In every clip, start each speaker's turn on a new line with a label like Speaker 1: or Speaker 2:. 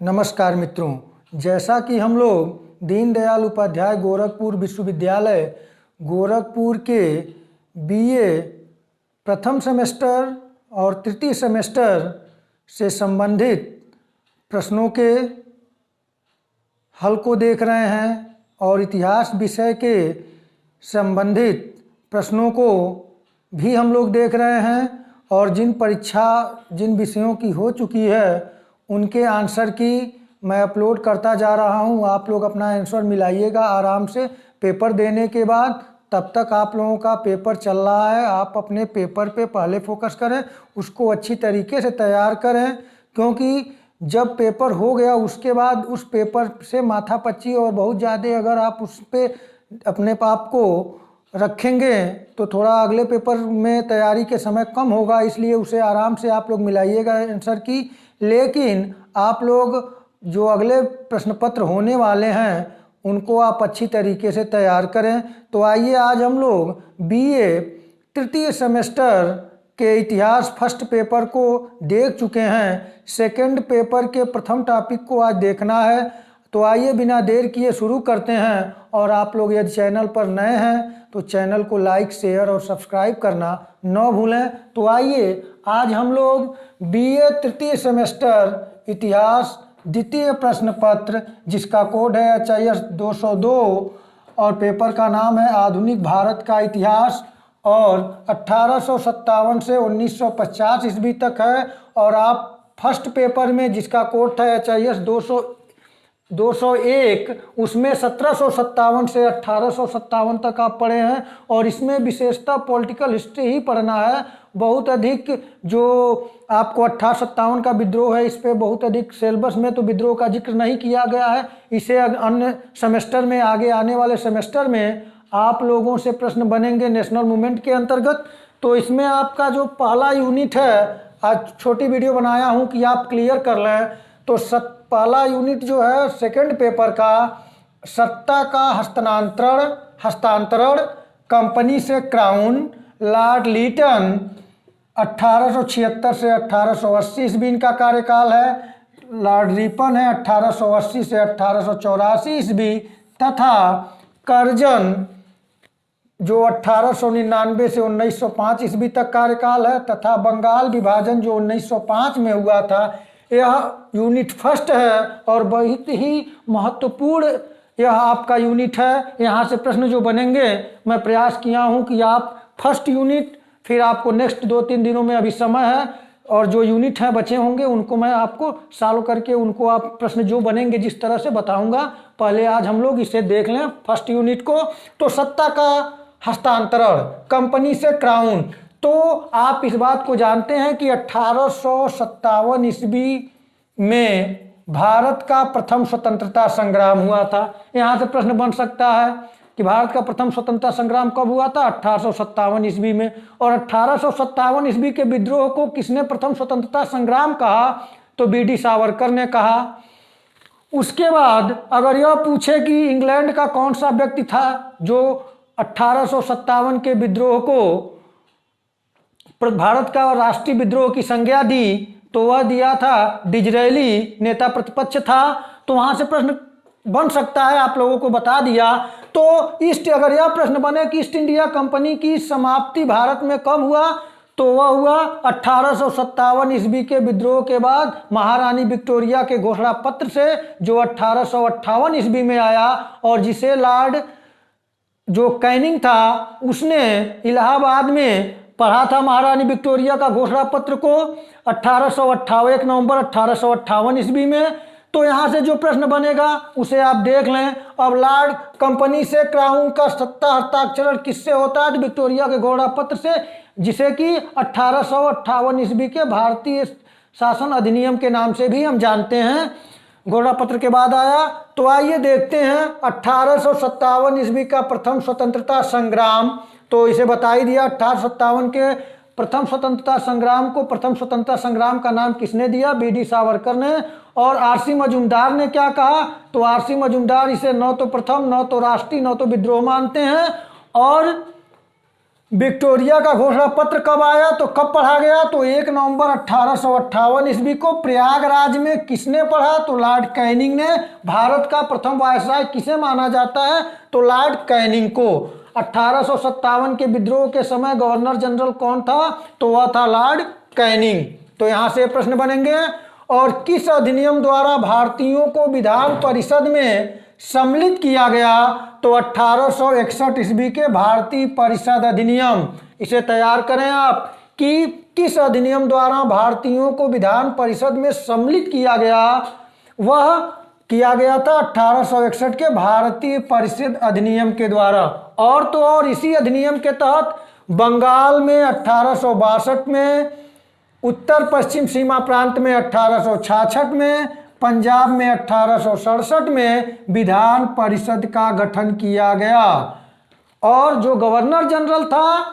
Speaker 1: नमस्कार मित्रों, जैसा कि हम लोग दीनदयाल उपाध्याय गोरखपुर विश्वविद्यालय गोरखपुर के बीए प्रथम सेमेस्टर और तृतीय सेमेस्टर से संबंधित प्रश्नों के हल को देख रहे हैं और इतिहास विषय के संबंधित प्रश्नों को भी हम लोग देख रहे हैं और जिन विषयों की हो चुकी है उनके आंसर की मैं अपलोड करता जा रहा हूं। आप लोग अपना आंसर मिलाइएगा आराम से पेपर देने के बाद। तब तक आप लोगों का पेपर चल रहा है, आप अपने पेपर पे पहले फोकस करें, उसको अच्छी तरीके से तैयार करें, क्योंकि जब पेपर हो गया उसके बाद उस पेपर से माथापच्ची और बहुत ज़्यादा अगर आप उस पर अपने आप को रखेंगे तो थोड़ा अगले पेपर में तैयारी के समय कम होगा। इसलिए उसे आराम से आप लोग मिलाइएगा आंसर की। लेकिन आप लोग जो अगले प्रश्न पत्र होने वाले हैं उनको आप अच्छी तरीके से तैयार करें। तो आइए आज हम लोग बीए तृतीय सेमेस्टर के इतिहास फर्स्ट पेपर को देख चुके हैं, सेकंड पेपर के प्रथम टॉपिक को आज देखना है। तो आइए बिना देर किए शुरू करते हैं। और आप लोग यदि चैनल पर नए हैं तो चैनल को लाइक, शेयर और सब्सक्राइब करना न भूलें। तो आइए आज हम लोग बीए तृतीय सेमेस्टर इतिहास द्वितीय प्रश्न पत्र, जिसका कोड है HIS 202 और पेपर का नाम है आधुनिक भारत का इतिहास, और 1857 से 1950 ईस्वी तक है। और आप फर्स्ट पेपर में जिसका कोड था HIS 201 उसमें 1757 से 1857 तक आप पढ़े हैं। और इसमें विशेषतः पॉलिटिकल हिस्ट्री ही पढ़ना है। बहुत अधिक जो आपको 1857 का विद्रोह है, इस पे बहुत अधिक सिलेबस में तो विद्रोह का जिक्र नहीं किया गया है। इसे अन्य सेमेस्टर में, आगे आने वाले सेमेस्टर में आप लोगों से प्रश्न बनेंगे नेशनल मूवमेंट के अंतर्गत। तो इसमें आपका जो पहला यूनिट है, आज छोटी वीडियो बनाया हूँ कि आप क्लियर कर लें। तो पहला यूनिट जो है सेकंड पेपर का, सत्ता का हस्तांतरण कंपनी से क्राउन, लॉर्ड लीटन 1876 से 1880 ईस्वी इनका कार्यकाल है। लॉर्ड रिपन है 1880 से 1884 ईस्वी, तथा कर्जन जो 1899 से 1905 ईस्वी तक कार्यकाल है, तथा बंगाल विभाजन जो 1905 में हुआ था। यह यूनिट फर्स्ट है और बहुत ही महत्वपूर्ण यह आपका यूनिट है। यहाँ से प्रश्न जो बनेंगे, मैं प्रयास किया हूँ कि आप फर्स्ट यूनिट, फिर आपको नेक्स्ट 2-3 दिनों में अभी समय है, और जो यूनिट हैं बचे होंगे उनको मैं आपको सॉल्व करके उनको आप प्रश्न जो बनेंगे जिस तरह से बताऊंगा। पहले आज हम लोग इसे देख लें फर्स्ट यूनिट को। तो सत्ता का हस्तांतरण कंपनी से क्राउन, तो आप इस बात को जानते हैं कि 1857 ईस्वी में भारत का प्रथम स्वतंत्रता संग्राम हुआ था। यहाँ से प्रश्न बन सकता है कि भारत का प्रथम स्वतंत्रता संग्राम कब हुआ था? 1857 ईस्वी में। और 1857 ईस्वी के विद्रोह को किसने प्रथम स्वतंत्रता संग्राम कहा? तो BD सावरकर ने कहा। उसके बाद अगर यह पूछे कि इंग्लैंड का कौन सा व्यक्ति था जो 1857 के विद्रोह को भारत का राष्ट्रीय विद्रोह की संज्ञा दी, तो वह दिया था डिजरेली, नेता प्रतिपक्ष था। तो वहां से प्रश्न बन सकता है, आप लोगों को बता दिया। तो अगर यह प्रश्न बने कि ईस्ट इंडिया कंपनी की समाप्ति भारत में कब हुआ, तो वह हुआ 1857 ईस्वी के विद्रोह के बाद महारानी विक्टोरिया के घोषणा पत्र से, जो 1858 ईस्वी में आया, और जिसे लॉर्ड जो कैनिंग था उसने इलाहाबाद में पढ़ा था महारानी विक्टोरिया का घोषणा पत्र को 1 नवंबर 1858 ईस्वी में। तो यहाँ से जो प्रश्न बनेगा उसे आप देख लें। अब लॉर्ड कंपनी से क्राउन का सत्ता हस्ताक्षरण किससे होता है? विक्टोरिया के घोषणा पत्र से, जिसे कि 1858 ईस्वी के भारतीय शासन अधिनियम के नाम से भी हम जानते हैं, घोषणा पत्र के बाद आया। तो आइए देखते हैं 1857 ईस्वी का प्रथम स्वतंत्रता संग्राम। तो इसे बता ही दिया 1857 के प्रथम स्वतंत्रता संग्राम को। प्रथम स्वतंत्रता संग्राम का नाम किसने दिया? BD सावरकर ने। और RC मजूमदार ने क्या कहा? तो RC मजूमदार इसे न तो प्रथम, न तो राष्ट्रीय, न तो विद्रोह मानते हैं। और विक्टोरिया का घोषणा पत्र कब आया, तो कब पढ़ा गया, तो 1 नवंबर 1858 ईस्वी को। प्रयागराज में किसने पढ़ा, तो लॉर्ड कैनिंग ने। भारत का प्रथम वायसराय किसे माना जाता है, तो लॉर्ड कैनिंग को। 1857 के विद्रोह के समय गवर्नर जनरल कौन था, तो वह था लॉर्ड कैनिंग। तो यहां से प्रश्न बनेंगे। और किस अधिनियम द्वारा भारतीयों को विधान परिषद में सम्मिलित किया गया, तो 1861 ईस्वी के भारतीय परिषद अधिनियम। इसे तैयार करें आप कि किस अधिनियम द्वारा भारतीयों को विधान परिषद में सम्मिलित किया गया। वह किया गया था 1861 के भारतीय परिषद अधिनियम के द्वारा। और तो और इसी अधिनियम के तहत बंगाल में 1862 में, उत्तर पश्चिम सीमा प्रांत में 1866 में, पंजाब में 1867 में विधान परिषद का गठन किया गया। और जो गवर्नर जनरल था,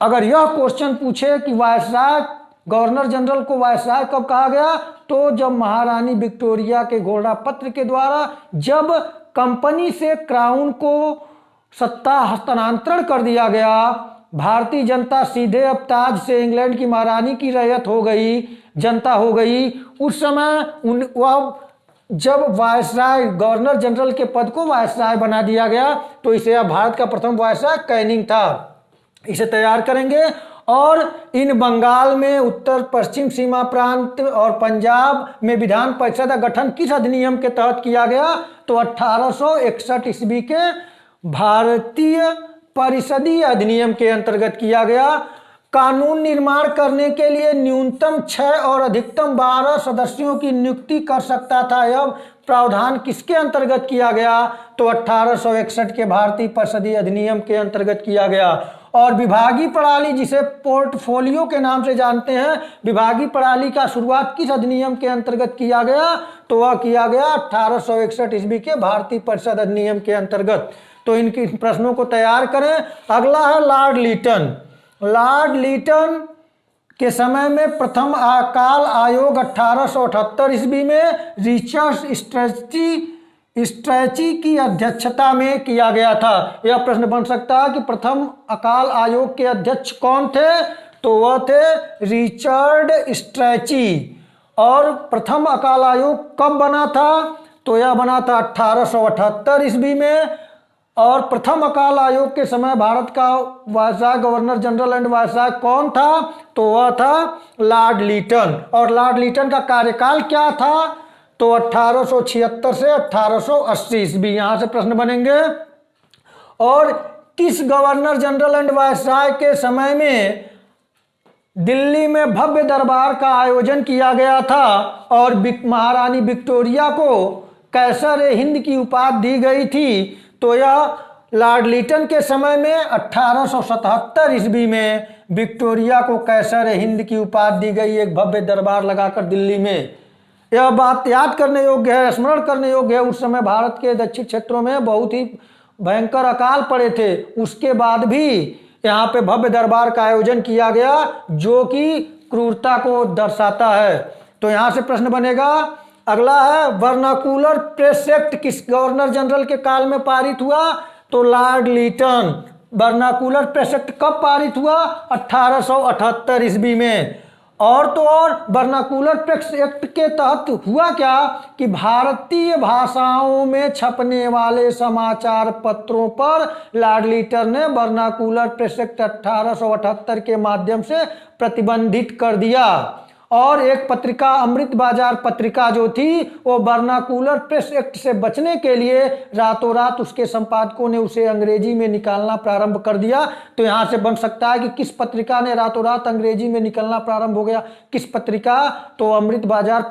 Speaker 1: अगर यह क्वेश्चन पूछे कि वायसराय, गवर्नर जनरल को वायसराय कब कहा गया, तो जब महारानी विक्टोरिया के घोषणा पत्र के द्वारा जब कंपनी से क्राउन को सत्ता हस्तांतरण कर दिया गया, भारतीय जनता सीधे अब ताज से इंग्लैंड की महारानी की रैयत हो गई, जनता हो गई। उस समय वह जब वायसराय, गवर्नर जनरल के पद को वायसराय बना दिया गया, तो इसे अब भारत का प्रथम वायसराय कैनिंग था। इसे तैयार करेंगे। और इन बंगाल में, उत्तर पश्चिम सीमा प्रांत और पंजाब में विधान परिषद का गठन किस अधिनियम के तहत किया गया, तो 1861 ईस्वी के भारतीय परिषदीय अधिनियम के अंतर्गत किया गया। कानून निर्माण करने के लिए न्यूनतम 6 और अधिकतम 12 सदस्यों की नियुक्ति कर सकता था। यह प्रावधान किसके अंतर्गत किया गया, तो 1861 के भारतीय परिषदीय अधिनियम के अंतर्गत किया गया। और विभागीय प्रणाली, जिसे पोर्टफोलियो के नाम से जानते हैं, विभागीय प्रणाली का शुरुआत किस अधिनियम के अंतर्गत किया गया, तो वह किया गया 1861 ईस्वी के भारतीय परिषद अधिनियम के अंतर्गत। तो इनके प्रश्नों को तैयार करें। अगला है लॉर्ड लीटन। लॉर्ड लीटन के समय में प्रथम काल आयोग 1878 ईस्वी में रिचर्ड स्ट्रैची की अध्यक्षता में किया गया था। यह प्रश्न बन सकता है कि प्रथम अकाल आयोग के अध्यक्ष कौन थे, तो वह थे रिचर्ड स्ट्रैची। और प्रथम अकाल आयोग कब बना था, तो यह बना था 1878 ईस्वी में। और प्रथम अकाल आयोग के समय भारत का viceroy, governor general and viceroy कौन था, तो वह था लॉर्ड लीटन। और लॉर्ड लीटन का कार्यकाल क्या था, तो 1876 से 1880 ईस्वी। यहां से प्रश्न बनेंगे। और किस गवर्नर जनरल एंड वायसराय के समय में दिल्ली में भव्य दरबार का आयोजन किया गया था और महारानी विक्टोरिया को कैसर हिंद की उपाधि दी गई थी, तो यह लॉर्ड लीटन के समय में 1877 ईस्वी में विक्टोरिया को कैसर हिंद की उपाधि दी गई, एक भव्य दरबार लगाकर दिल्ली में। यह बात याद करने योग्य है, स्मरण करने योग्य है। उस समय भारत के दक्षिण क्षेत्रों में बहुत ही भयंकर अकाल पड़े थे, उसके बाद भी यहाँ पे भव्य दरबार का आयोजन किया गया, जो कि क्रूरता को दर्शाता है। तो यहाँ से प्रश्न बनेगा। अगला है वर्नाकुलर प्रेस एक्ट किस गवर्नर जनरल के काल में पारित हुआ, तो Lord Lytton. Vernacular press act कब पारित हुआ, 1878 ईस्वी में। और तो और वर्नाकुलर प्रेस एक्ट के तहत हुआ क्या कि भारतीय भाषाओं में छपने वाले समाचार पत्रों पर लॉर्ड लीटन ने वर्नाकुलर प्रेस एक्ट 1878 के माध्यम से प्रतिबंधित कर दिया। और एक पत्रिका, अमृत बाजार पत्रिका जो थी, वो वर्नाकुलर प्रेस एक्ट से बचने के लिए रातों रात उसके संपादकों ने उसे अंग्रेजी में निकालना प्रारंभ कर दिया। तो यहाँ से बन सकता है कि किस पत्रिका ने रातों रात अंग्रेजी में निकलना प्रारंभ हो गया, किस पत्रिका, तो अमृत बाजार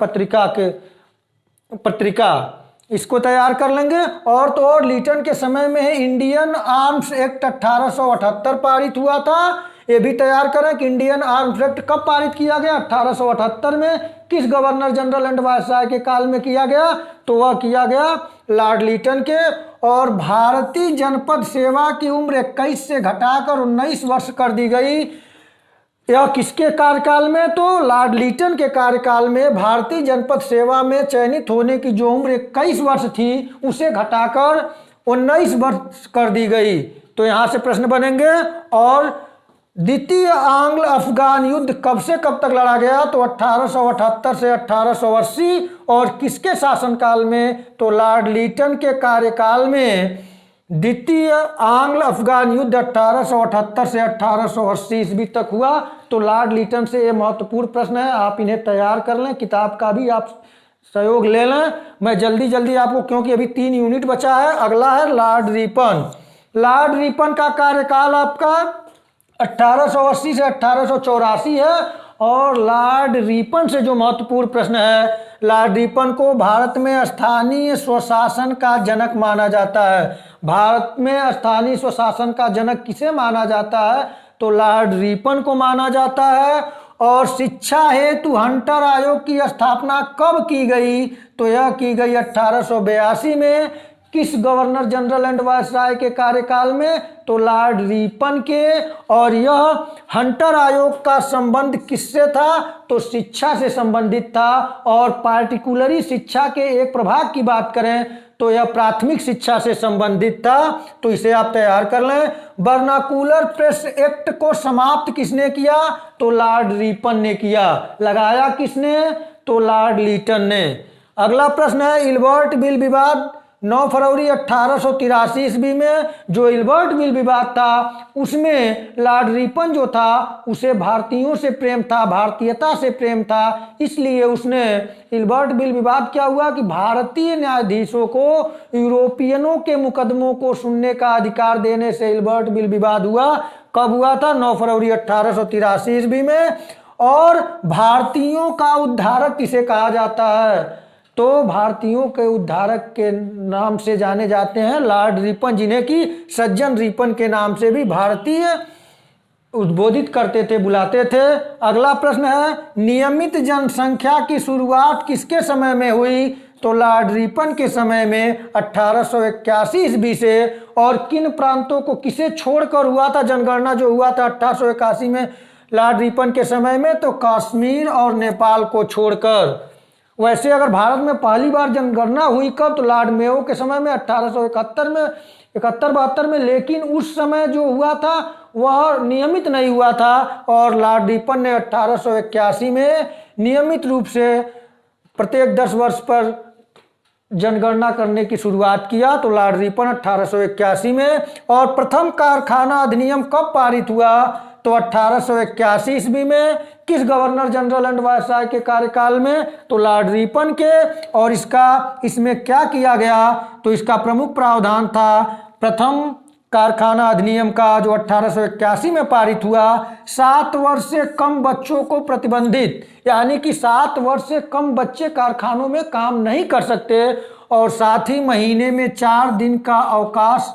Speaker 1: पत्रिका। इसको तैयार कर लेंगे। और तो और लीटन के समय में इंडियन आर्म्स एक्ट 1878 पारित हुआ था। ये भी तैयार करें कि इंडियन आर्म्स एक्ट कब पारित किया गया, 1878 में। किस गवर्नर जनरल एंड वायसराय के काल में किया गया, तो वह किया गया लॉर्ड लीटन के। और भारतीय जनपद सेवा की उम्र 21 से घटाकर 19 वर्ष कर दी गई। यह किसके कार्यकाल में, तो लॉर्ड लीटन के कार्यकाल में भारतीय जनपद सेवा में चयनित होने की जो उम्र 21 वर्ष थी, उसे घटाकर 19 वर्ष कर दी गई। तो यहाँ से प्रश्न बनेंगे। और द्वितीय आंग्ल अफगान युद्ध कब से कब तक लड़ा गया? तो 1878 से 1880। और किसके शासनकाल में? तो लॉर्ड लीटन के कार्यकाल में द्वितीय आंग्ल अफगान युद्ध 1878 से 1880 ईस्वी तक हुआ। तो लॉर्ड लीटन से ये महत्वपूर्ण प्रश्न है, आप इन्हें तैयार कर लें, किताब का भी आप सहयोग ले लें। मैं जल्दी जल्दी आपको, क्योंकि अभी 3 यूनिट बचा है। अगला है लॉर्ड रिपन। लॉर्ड रिपन का कार्यकाल आपका 1880 से 1884 है। और लॉर्ड रिपन से जो महत्वपूर्ण प्रश्न है, लॉर्ड रिपन को भारत में स्थानीय स्वशासन का जनक माना जाता है। भारत में स्थानीय स्वशासन का जनक किसे माना जाता है? तो लॉर्ड रिपन को माना जाता है। और शिक्षा हेतु हंटर आयोग की स्थापना कब की गई? तो यह की गई 1882 में। किस गवर्नर जनरल एंड वायसराय के कार्यकाल में? तो लॉर्ड रिपन के। और यह हंटर आयोग का संबंध किससे था? तो शिक्षा से संबंधित था। और पार्टिकुलरी शिक्षा के एक प्रभाग की बात करें तो यह प्राथमिक शिक्षा से संबंधित था। तो इसे आप तैयार कर लें। वर्नाकुलर प्रेस एक्ट को समाप्त किसने किया? तो लॉर्ड रिपन ने किया। लगाया किसने? तो लॉर्ड लीटन ने। अगला प्रश्न है इल्बर्ट बिल विवाद। 9 फरवरी 1883 ईस्वी में जो इल्बर्ट बिल विवाद था, उसमें लॉर्ड रिपन जो था उसे भारतीयों से प्रेम था, भारतीयता से प्रेम था। इसलिए उसने इल्बर्ट बिल विवाद क्या हुआ कि भारतीय न्यायाधीशों को यूरोपियनों के मुकदमों को सुनने का अधिकार देने से इल्बर्ट बिल विवाद हुआ। कब हुआ था? 9 फरवरी 1883 ईस्वी में। और भारतीयों का उद्धारक किसे कहा जाता है? तो भारतीयों के उद्धारक के नाम से जाने जाते हैं लॉर्ड रिपन, जिन्हें कि सज्जन रिपन के नाम से भी भारतीय उद्बोधित करते थे, बुलाते थे। अगला प्रश्न है नियमित जनसंख्या की शुरुआत किसके समय में हुई? तो लॉर्ड रिपन के समय में 1881 ईस्वी से। और किन प्रांतों को किसे छोड़कर हुआ था जनगणना जो हुआ था 1881 में लॉर्ड रिपन के समय में? तो कश्मीर और नेपाल को छोड़कर। वैसे अगर भारत में पहली बार जनगणना हुई कब? तो लॉर्ड मेयो के समय में 1871 में, 71-72 में। लेकिन उस समय जो हुआ था वह नियमित नहीं हुआ था। और लॉर्ड रिपन ने 1881 में नियमित रूप से प्रत्येक 10 वर्ष पर जनगणना करने की शुरुआत किया। तो लॉर्ड रिपन 1881 में। और प्रथम कारखाना अधिनियम कब पारित हुआ? तो 1881 ईस्वी में। किस गवर्नर जनरल एंड वायसराय के कार्यकाल में? तो लॉर्ड रिपन के। और इसमें क्या किया गया? तो इसका प्रमुख प्रावधान था प्रथम कारखाना अधिनियम का जो 1881 में पारित हुआ। 7 वर्ष से कम बच्चों को प्रतिबंधित, यानी कि 7 वर्ष से कम बच्चे कारखानों में काम नहीं कर सकते। और साथ ही महीने में 4 दिन का अवकाश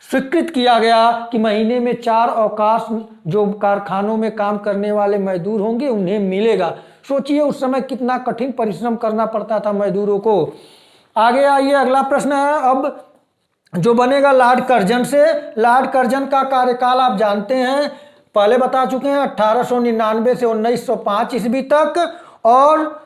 Speaker 1: स्वीकृत किया गया कि महीने में 4 अवकाश जो कारखानों में काम करने वाले मजदूर होंगे उन्हें मिलेगा। सोचिए उस समय कितना कठिन परिश्रम करना पड़ता था मजदूरों को। आगे आइए, अगला प्रश्न है अब जो बनेगा लॉर्ड कर्जन से। लॉर्ड कर्जन का कार्यकाल आप जानते हैं, पहले बता चुके हैं, 1899 से 1905 ईस्वी तक। और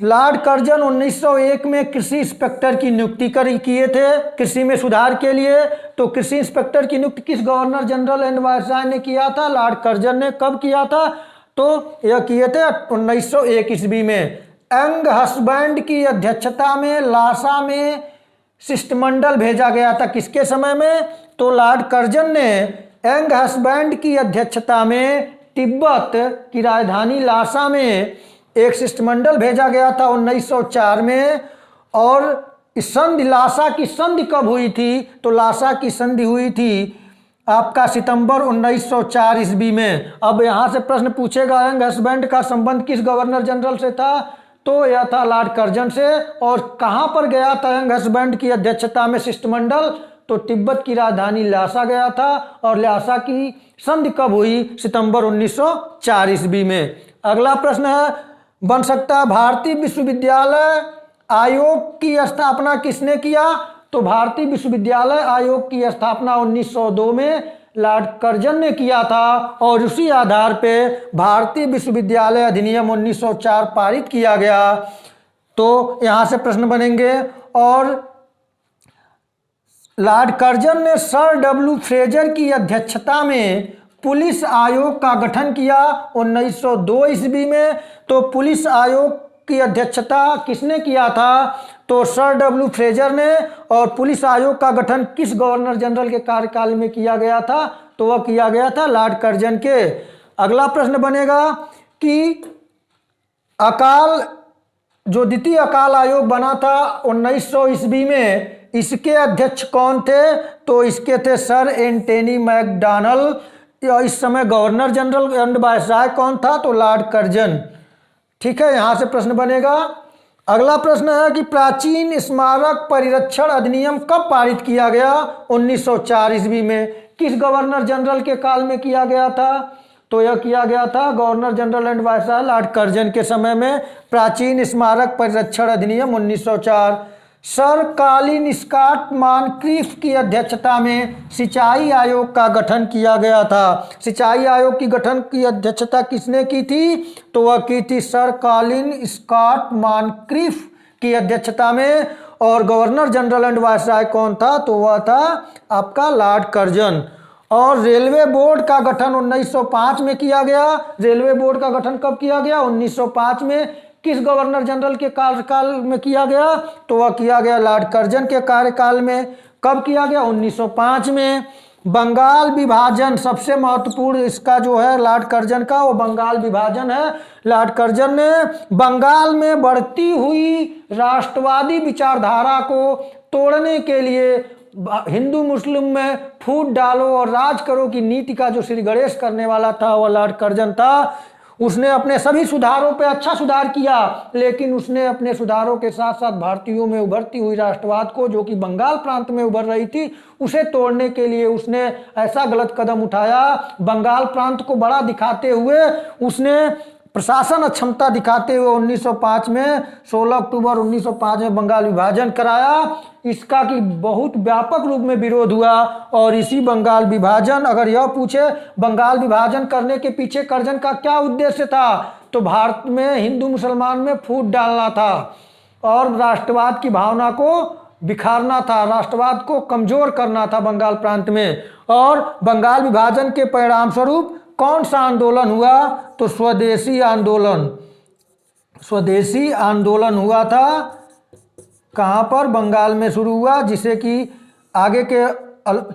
Speaker 1: लॉर्ड कर्जन 1901 में कृषि इंस्पेक्टर की नियुक्ति किए थे कृषि में सुधार के लिए। तो कृषि इंस्पेक्टर की नियुक्ति किस गवर्नर जनरल एंड वायसराय ने किया था? लॉर्ड कर्जन ने। कब किया था? तो यह किए थे 1901 ईस्वी में। यंग हस्बैंड की अध्यक्षता में लासा में शिष्टमंडल भेजा गया था। किसके समय में? तो लॉर्ड कर्जन ने यंग हस्बैंड की अध्यक्षता में तिब्बत की राजधानी लासा में एक शिष्टमंडल भेजा गया था 1904 में। और इस संधि, लासा की संधि कब हुई थी? तो लासा की संधि हुई थी आपका सितंबर 1904 ईस्वी में। अब यहाँ से प्रश्न पूछेगा यंग हस्बैंड का संबंध किस गवर्नर जनरल से था? तो यह था लॉर्ड कर्जन से। और कहाँ पर गया था यंग हस्बैंड की अध्यक्षता में शिष्टमंडल? तो तिब्बत की राजधानी लासा गया था। और लासा की संधि कब हुई? सितंबर 1904 ईस्वी में। अगला प्रश्न है बन सकता है भारतीय विश्वविद्यालय आयोग की स्थापना किसने किया? तो भारतीय विश्वविद्यालय आयोग की स्थापना 1902 में लॉर्ड कर्जन ने किया था। और उसी आधार पे भारतीय विश्वविद्यालय अधिनियम 1904 पारित किया गया। तो यहाँ से प्रश्न बनेंगे। और लॉर्ड कर्जन ने सर डब्ल्यू फ्रेजर की अध्यक्षता में पुलिस आयोग का गठन किया 1902 ईस्वी में। तो पुलिस आयोग की अध्यक्षता किसने किया था? तो सर डब्ल्यू फ्रेजर ने। और पुलिस आयोग का गठन किस गवर्नर जनरल के कार्यकाल में किया गया था? तो वह किया गया था लॉर्ड कर्जन के। अगला प्रश्न बनेगा कि अकाल जो द्वितीय अकाल आयोग बना था 1900 ईस्वी में, इसके अध्यक्ष कौन थे? तो इसके थे सर एंटनी मैकडॉनल्ड। इस समय गवर्नर जनरल एंड वायसराय कौन था? तो लॉर्ड कर्जन। ठीक है, यहां से प्रश्न बनेगा। अगला प्रश्न है कि प्राचीन स्मारक परिरक्षण अधिनियम कब पारित किया गया? 1904 ईस्वी में। किस गवर्नर जनरल के काल में किया गया था? तो यह किया गया था governor general and viceroy Lord Curzon के समय में। प्राचीन स्मारक परिरक्षण अधिनियम 1904। सर कॉलिन स्कॉट मॉनक्रिफ की अध्यक्षता में सिंचाई आयोग का गठन किया गया था। सिंचाई आयोग की गठन की अध्यक्षता किसने की थी? तो वह की थी सर कॉलिन स्कॉट मॉनक्रिफ की अध्यक्षता में। और गवर्नर जनरल एंड वायसराय कौन था? तो वह था आपका लॉर्ड कर्जन। और रेलवे बोर्ड का गठन 1905 में किया गया। रेलवे बोर्ड का गठन कब किया गया? 1905 में। किस गवर्नर जनरल के कार्यकाल में किया गया? तो वह किया गया लॉर्ड कर्जन के कार्यकाल में। कब किया गया? 1905 में। बंगाल विभाजन सबसे महत्वपूर्ण इसका जो है लॉर्ड कर्जन का, वो बंगाल विभाजन है। लॉर्ड कर्जन ने बंगाल में बढ़ती हुई राष्ट्रवादी विचारधारा को तोड़ने के लिए हिंदू मुस्लिम में फूट डालो और राज करो की नीति का जो श्री गणेश करने वाला था वह लॉर्ड कर्जन था। उसने अपने सभी सुधारों पे अच्छा सुधार किया, लेकिन उसने अपने सुधारों के साथ साथ भारतीयों में उभरती हुई राष्ट्रवाद को, जो कि बंगाल प्रांत में उभर रही थी, उसे तोड़ने के लिए उसने ऐसा गलत कदम उठाया। बंगाल प्रांत को बड़ा दिखाते हुए उसने प्रशासन अक्षमता दिखाते हुए 1905 में 16 अक्टूबर 1905 में बंगाल विभाजन कराया। इसका कि बहुत व्यापक रूप में विरोध हुआ। और इसी बंगाल विभाजन, अगर यह पूछे बंगाल विभाजन करने के पीछे कर्जन का क्या उद्देश्य था, तो भारत में हिंदू मुसलमान में फूट डालना था और राष्ट्रवाद की भावना को बिखारना था, राष्ट्रवाद को कमजोर करना था बंगाल प्रांत में। और बंगाल विभाजन के परिणाम स्वरूप कौन सा आंदोलन हुआ? तो स्वदेशी आंदोलन। स्वदेशी आंदोलन हुआ था। कहाँ पर? बंगाल में शुरू हुआ, जिसे कि आगे के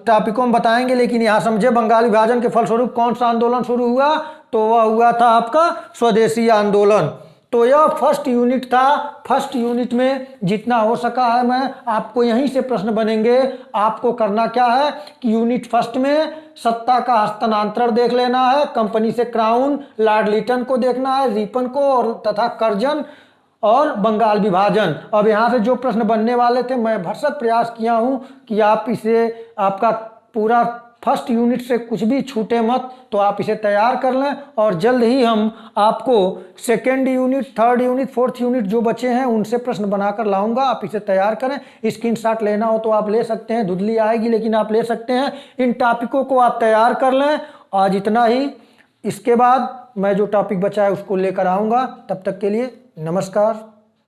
Speaker 1: टॉपिकों में बताएंगे, लेकिन यहाँ समझे बंगाल विभाजन के फलस्वरूप कौन सा आंदोलन शुरू हुआ? तो वह हुआ था आपका स्वदेशी आंदोलन। तो यह फर्स्ट यूनिट था। फर्स्ट यूनिट में जितना हो सका है मैं आपको यहीं से प्रश्न बनेंगे। आपको करना क्या है कि यूनिट फर्स्ट में सत्ता का हस्तांतरण देख लेना है, कंपनी से क्राउन, लॉर्ड लिटन को देखना है, रिपन को और तथा कर्जन और बंगाल विभाजन। अब यहाँ से जो प्रश्न बनने वाले थे मैं भरसक प्रयास किया हूँ कि आप इसे, आपका पूरा फर्स्ट यूनिट से कुछ भी छूटे मत, तो आप इसे तैयार कर लें। और जल्द ही हम आपको second unit, third unit, fourth unit जो बचे हैं उनसे प्रश्न बनाकर लाऊंगा। आप इसे तैयार करें। स्क्रीनशॉट लेना हो तो आप ले सकते हैं, धुंधली आएगी लेकिन आप ले सकते हैं। इन टॉपिकों को आप तैयार कर लें। आज इतना ही। इसके बाद मैं जो टॉपिक बचा है उसको लेकर आऊँगा। तब तक के लिए नमस्कार।